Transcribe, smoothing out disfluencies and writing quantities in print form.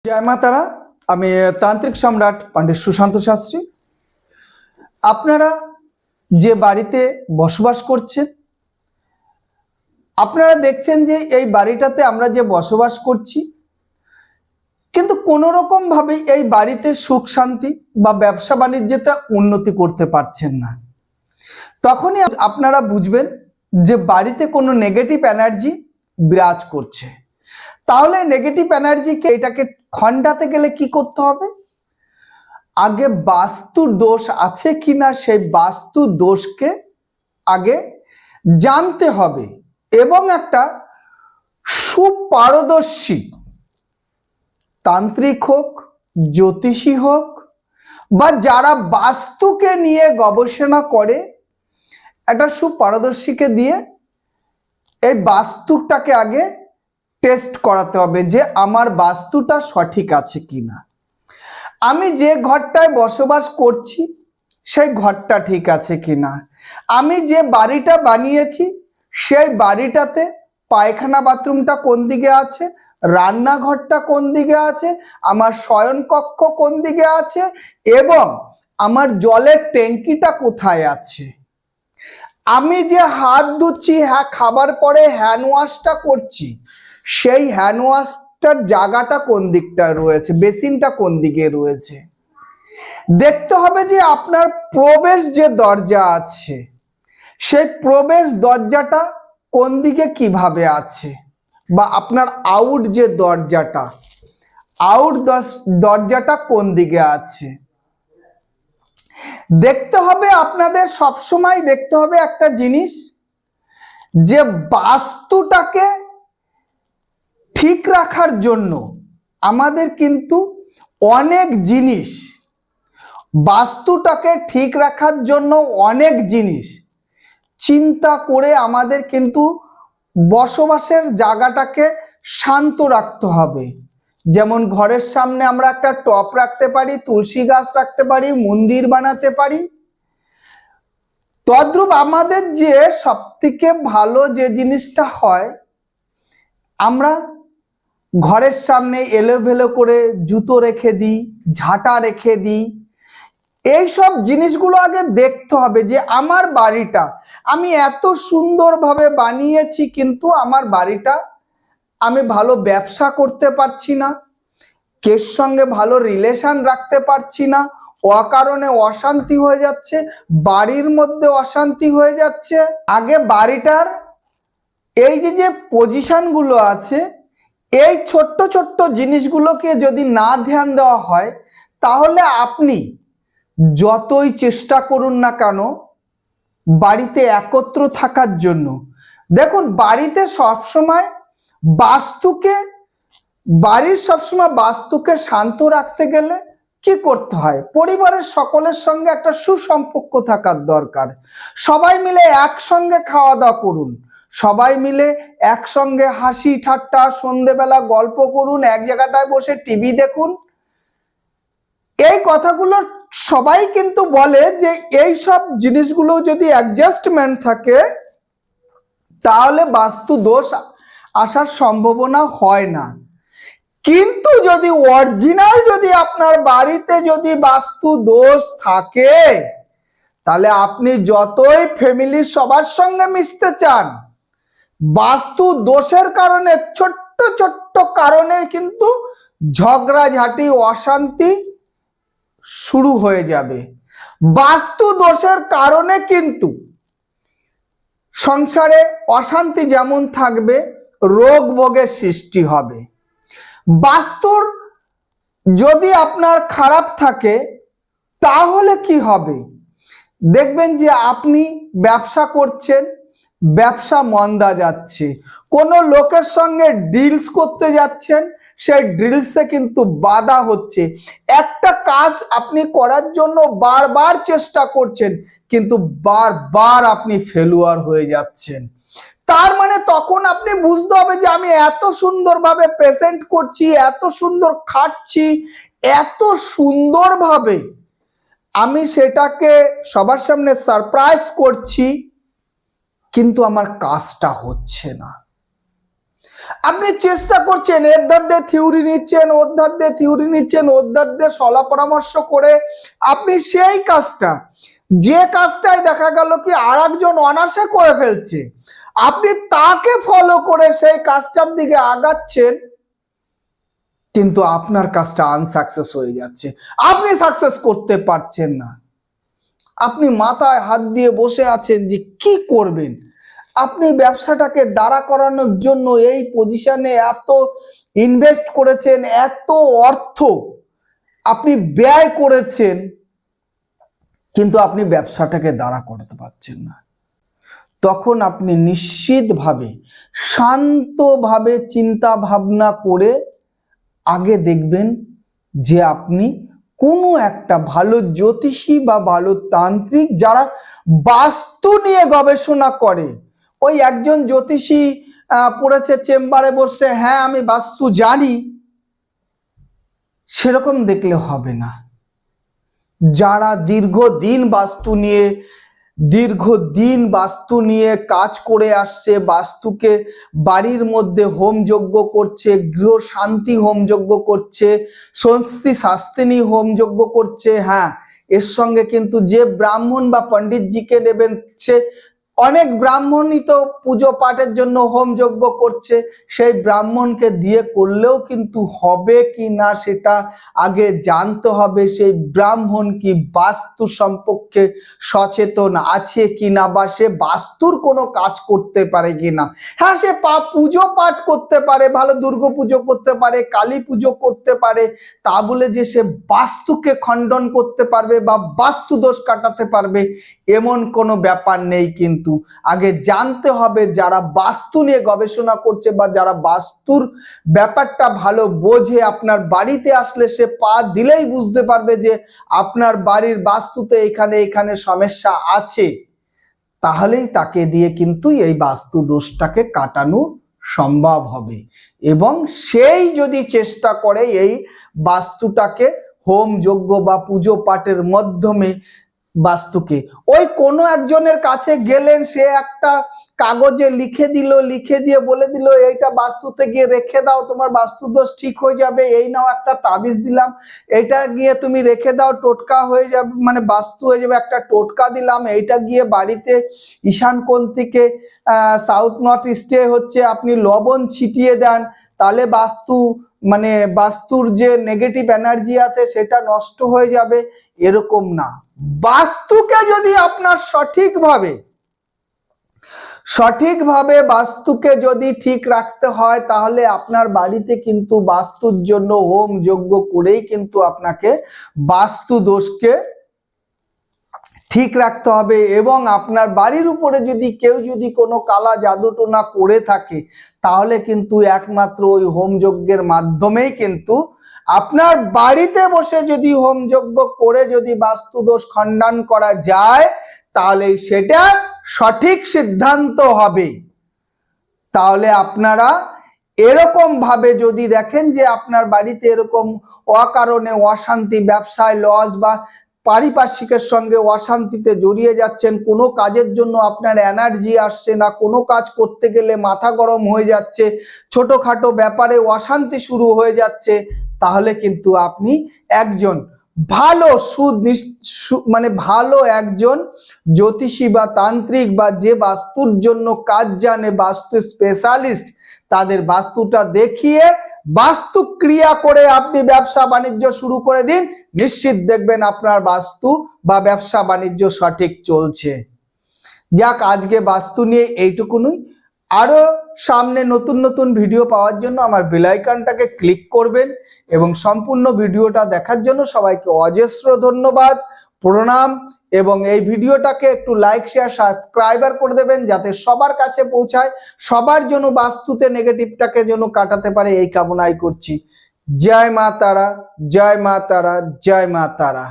জয় মা তারা। আমি তান্ত্রিক সম্রাট পণ্ডিত সুশান্ত শাস্ত্রী। আপনারা যে বাড়িতে বসবাস করছেন, আপনারা দেখছেন যে এই বাড়িটাতে আমরা যে বসবাস করছি, কিন্তু কোনো রকম ভাবে এই বাড়িতে সুখ শান্তি বা ব্যবসা বাণিজ্যটা উন্নতি করতে পারছেন না। তখনই আপনারা বুঝবেন যে বাড়িতে কোনো নেগেটিভ এনার্জি বিরাজ করছে। তাহলে নেগেটিভ এনার্জিকে এটাকে খণ্ডাতে গেলে কি করতে হবে? আগে বাস্তু দোষ আছে কিনা সেই বাস্তু দোষকে আগে জানতে হবে এবং একটা সুপারদর্শী তান্ত্রিক হোক, জ্যোতিষী হোক বা যারা বাস্তুকে নিয়ে গবেষণা করে, একটা সুপারদর্শীকে দিয়ে এই বাস্তুটাকে আগে টেস্ট করাতে হবে যে আমার বাস্তুটা সঠিক আছে কিনা। আমি যে ঘরটায় বসবাস করছি সেই ঘরটা ঠিক আছে কিনা। আমি যে বাড়িটা বানিয়েছি সেই বাড়িটাতে পায়খানা বাথরুমটা কোন দিকে আছে, রান্নাঘরটা কোন দিকে আছে, আমার শয়নকক্ষ কোন দিকে আছে এবং আমার জলের ট্যাঙ্কিটা কোথায় আছে। আমি যে হাত ধুচ্ছি, হ্যাঁ খাবার পরে হ্যান্ড ওয়াশটা করছি, সেই হ্যান্ড ওয়াশটার জায়গাটা কোন দিকটায় রয়েছে, বেসিনটা কোন দিকে রয়েছে। দেখতে হবে যে আপনার প্রবেশ যে দরজা আছে সেই প্রবেশ দরজাটা কোন দিকে কিভাবে আছে, বা আপনার আউট যে দরজাটা, আউট দরজাটা কোন দিকে আছে। দেখতে হবে আপনাদের সবসময় দেখতে হবে একটা জিনিস, যে বাস্তুটাকে ঠিক রাখার জন্য আমাদের কিন্তু অনেক জিনিস, বাস্তুটাকে ঠিক রাখার জন্য অনেক জিনিস চিন্তা করে আমাদের কিন্তু বসবাসের জায়গাটাকে শান্ত রাখতে হবে। যেমন ঘরের সামনে আমরা একটা টব রাখতে পারি, তুলসী গাছ রাখতে পারি, মন্দির বানাতে পারি। তদ্রূপ আমাদের যে সবথেকে ভালো যে জিনিসটা হয়, আমরা ঘরের সামনে এলোভেলো করে জুতো রেখে দিই, ঝাঁটা রেখে দিই। এইসব জিনিসগুলো আগে দেখতে হবে যে আমার বাড়িটা আমি এত সুন্দরভাবে বানিয়েছি, কিন্তু আমার বাড়িটা আমি ভালো ব্যবসা করতে পারছি না, কের সঙ্গে ভালো রিলেশন রাখতে পারছি না, অকারণে অশান্তি হয়ে যাচ্ছে, বাড়ির মধ্যে অশান্তি হয়ে যাচ্ছে। আগে বাড়িটার এই যে পজিশনগুলো আছে, এই ছোট্ট ছোট্ট জিনিসগুলোকে যদি না ধ্যান দেওয়া হয়, তাহলে আপনি যতই চেষ্টা করুন না কেন বাড়িতে একত্র থাকার জন্য, দেখুন বাড়িতে সবসময় বাস্তুকে শান্ত রাখতে গেলে কি করতে হয়? পরিবারের সকলের সঙ্গে একটা সুসম্পর্ক থাকার দরকার। সবাই মিলে একসঙ্গে খাওয়া দাওয়া করুন, সবাই মিলে একসঙ্গে হাসি ঠাট্টা, সন্ধেবেলা গল্প করুন, এক জায়গাটায় বসে টিভি দেখুন। এই কথাগুলো সবাই কিন্তু বলে যে এই সব জিনিসগুলো যদি অ্যাডজাস্টমেন্ট থাকে তাহলে বাস্তু দোষ আসার সম্ভাবনা হয় না। কিন্তু যদি অরিজিনাল যদি আপনার বাড়িতে যদি বাস্তু দোষ থাকে, তাহলে আপনি যতই ফ্যামিলির সবার সঙ্গে মিশতে চান, বাস্তু দোষের কারণে ছোট্ট ছোট্ট কারণে কিন্তু ঝগড়াঝাটি, অশান্তি শুরু হয়ে যাবে। বাস্তু দোষের কারণে কিন্তু সংসারে অশান্তি যেমন থাকবে, রোগ ভোগের সৃষ্টি হবে। বাস্তুর যদি আপনার খারাপ থাকে তাহলে কি হবে? দেখবেন যে আপনি ব্যবসা করছেন, ব্যবসা মন্দা যাচ্ছে, কোনো লোকের সঙ্গে ডিলস করতে যাচ্ছেন, সেই ডিলসে কিন্তু বাধা হচ্ছে। একটা কাজ আপনি করার জন্য বারবার চেষ্টা করছেন, কিন্তু বারবার আপনি ফেলুয়ার হয়ে যাচ্ছেন। তার মানে তখন আপনি বুঝতে হবে যে আমি এত সুন্দরভাবে প্রেজেন্ট করছি, এত সুন্দর খাটছি, এত সুন্দরভাবে আমি সেটাকে সবার সামনে সারপ্রাইজ করছি, কিন্তু আমার কাজটা হচ্ছে না। আপনি চেষ্টা করছেন, এর ধার দিয়ে থিওরি নিচ্ছেন, ওর ধার দিয়ে থিওরি নিচ্ছেন, ওর ধার দিয়ে সলা পরামর্শ করে আপনি সেই কাজটা, যে কাজটাই দেখা গেল কি আর একজন অনায়াসে করে ফেলছে, আপনি তাকে ফলো করে সেই কাজটার দিকে আগাচ্ছেন, কিন্তু আপনার কাজটা আনসাকসেস হয়ে যাচ্ছে, আপনি সাকসেস করতে পারছেন না। আপনি মাথায় হাত দিয়ে বসে আছেন যে কি করবেন। আপনি ব্যবসাটাকে দাঁড়া করানোর জন্য এই পজিশনে এত ইনভেস্ট করেছেন, এত অর্থ আপনি ব্যয় করেছেন, কিন্তু আপনি ব্যবসাটাকে দাঁড়া করাতে পারছেন না। তখন আপনি নিশ্চিতভাবে শান্তভাবে চিন্তা ভাবনা করে আগে দেখবেন যে আপনি কোনো একটা ভালো জ্যোতিষী বা ভালো তান্ত্রিক যারা বাস্তু নিয়ে গবেষণা করে, ওই একজন জ্যোতিষী পড়েছে চেম্বারে বসে, হ্যাঁ আমি বাস্তু জানি, সেরকম দেখলে হবে না। যারা দীর্ঘদিন বাস্তু নিয়ে কাজ করে আসছে, বাস্তুকে বাড়ির মধ্যে হোম যজ্ঞ করছে, গৃহ শান্তি হোম যজ্ঞ করছে, স্বস্তি শাস্তিনী হোম যজ্ঞ করছে, হ্যাঁ এর সঙ্গে কিন্তু যে ব্রাহ্মণ বা পণ্ডিতজিকে নেবেন, সে অনেক ব্রাহ্মণই তো পুজো পাঠের জন্য হোম যজ্ঞ করছে, সেই ব্রাহ্মণকে দিয়ে করলেও কিন্তু হবে কি না সেটা আগে জানতে হবে। সেই ব্রাহ্মণ কি বাস্তু সম্পর্কে সচেতন আছে কিনা, বা সে বাস্তুর কোনো কাজ করতে পারে কিনা। হ্যাঁ সে পুজো পাঠ করতে পারে, ভালো দুর্গা পুজো করতে পারে, কালী পুজো করতে পারে, তা বলে যে সে বাস্তুকে খণ্ডন করতে পারবে বা বাস্তু দোষ কাটাতে পারবে এমন কোনো ব্যাপার নেই। কিন্তু আগে জানতে হবে যারা বাস্তু নিয়ে গবেষণা করছে বা যারা বাস্তুর ব্যাপারটা ভালো বোঝে, আপনার বাড়িতে আসলে সে পা দিলেই বুঝতে পারবে যে আপনার বাড়ির বাস্তুতে এখানে এখানে সমস্যা আছে, তাহলেই তাকে দিয়ে কিন্তু এই বাস্তু দোষটাকে কাটানো সম্ভব হবে। এবং সেই যদি চেষ্টা করে এই বাস্তুটাকে হোম যজ্ঞ বা পুজো পাঠের মাধ্যমে বাস্তুকে, ওই কোনো একজনের কাছে গেলেন, সে একটা কাগজে লিখে দিল, লিখে দিয়ে বলে দিল এইটা বাস্তুতে গিয়ে রেখে দাও, তোমার বাস্তু দোষ ঠিক হয়ে যাবে, এই নাও একটা তাবিজ দিলাম, এটা গিয়ে তুমি রেখে দাও, টোটকা হয়ে যাবে, মানে বাস্তু হয়ে যাবে, একটা টোটকা দিলাম, এইটা গিয়ে বাড়িতে ঈশান কোণ থেকে সাউথ নর্থ ইস্টে হচ্ছে আপনি লবণ ছিটিয়ে দেন, তাহলে মানে বাস্তুর যে নেগেটিভ এনার্জি আছে সেটা নষ্ট হয়ে যাবে। এরকম না, বাস্তুকে যদি আপনার সঠিকভাবে বাস্তুকে যদি ঠিক রাখতে হয়, তাহলে আপনার বাড়িতে কিন্তু বাস্তুর জন্য হোম যজ্ঞ করেই কিন্তু আপনাকে বাস্তু দোষকে ঠিক রাখতে হবে। এবং আপনার বাড়ির উপরে যদি কেউ যদি কোনো কালা জাদুটোনা করে থাকে, তাহলে কিন্তু একমাত্র ওই হোম যজ্ঞের মাধ্যমেই কিন্তু আপনার বাড়িতে বসে যদি হোম যজ্ঞ করে যদি বাস্তু দোষ খণ্ডন করা যায়, তাহলে সেটা সঠিক সিদ্ধান্ত হবে। তাহলে আপনারা এরকম ভাবে যদি দেখেন যে আপনার বাড়িতে এরকম অকারণে অশান্তি, ব্যবসায় লস বা পারিপার্শ্বিকের সঙ্গে অশান্তিতে জড়িয়ে যাচ্ছেন, কোনো কাজের জন্য আপনার এনার্জি আসছে না, কোনো কাজ করতে গেলে মাথা গরম হয়ে যাচ্ছে, ছোটখাটো ব্যাপারে অশান্তি শুরু হয়ে যাচ্ছে, তাহলে কিন্তু আপনি একজন ভালো মানে ভালো একজন জ্যোতিষী বা তান্ত্রিক বা যে বাস্তুর জন্য কাজ জানে, বাস্তু স্পেশালিস্ট, তাদের বাস্তুটা দেখিয়ে বাস্তু ক্রিয়া করে আপনি ব্যবসা বাণিজ্য শুরু করে দিন, নিশ্চিত দেখবেন আপনার বাস্তু বা ব্যবসা বাণিজ্য সঠিক চলছে। যাক, আজকে বাস্তু নিয়ে এইটুকুনই। আরো সামনে নতুন নতুন ভিডিও পাওয়ার জন্য আমার বেল আইকনটাকে ক্লিক করবেন এবং সম্পূর্ণ ভিডিওটা দেখার জন্য সবাইকে অজস্র ধন্যবাদ, প্রণাম। এবং এই ভিডিওটাকে একটু লাইক শেয়ার সাবস্ক্রাইবার করে দেবেন যাতে সবার কাছে পৌঁছায়, সবার জন্য বাস্তুতে নেগেটিভটাকে যেন কাটাতে পারে, এই কামনাই করছি। জয় মা তারা, জয় মা তারা, জয় মা তারা।